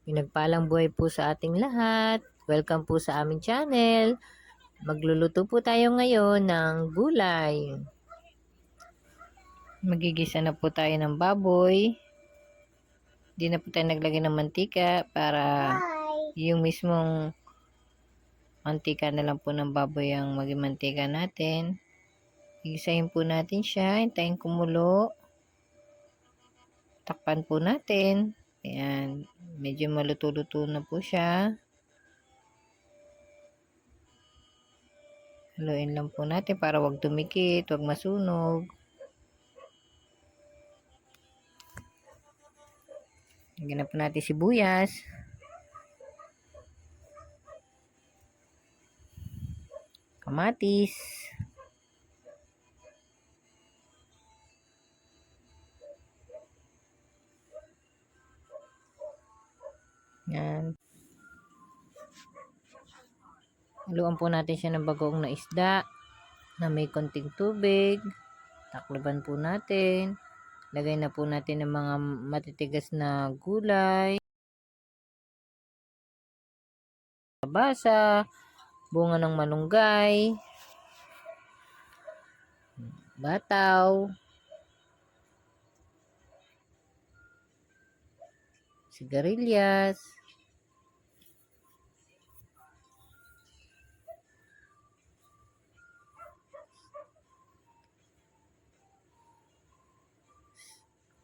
Pinagpalang buhay po sa ating lahat. Welcome po sa aming channel. Magluluto po tayo ngayon ng gulay. Magigisa na po tayo ng baboy. Di na po tayo naglagay ng mantika para yung mismong mantika na lang po ng baboy ang maging mantika natin. Gigisahin po natin siya. Hintayin kumulo. Takpan po natin. Ayan. Medyo maluto-luto na po siya. Haluin lang po natin para wag tumikit, wag masunog. Lagyan na po natin sibuyas. Kamatis. Yan. Haluan po natin siya ng bagoong na isda na may konting tubig. Takloban po natin. Lagay na po natin ng mga matitigas na gulay. Basa, bunga ng malunggay, bataw, sigarilyas,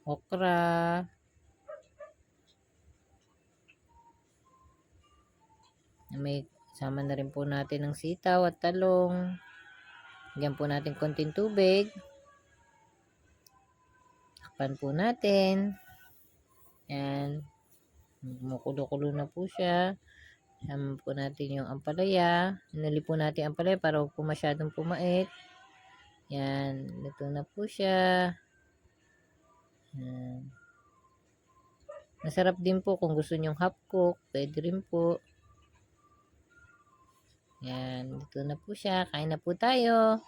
okra, may sama na rin po natin ng sitaw at talong. Lagyan po natin konting tubig. Takpan po natin. Yan. Kumukulo-kulo na po siya. Sama po natin yung ampalaya. Inuli po natin ang ampalaya para huwag po masyadong pumait. Yan. Luto na po siya. Yan. Masarap din po kung gusto nyong half cook. Pwede rin po. Yan. Luto na po siya. Kain na po tayo.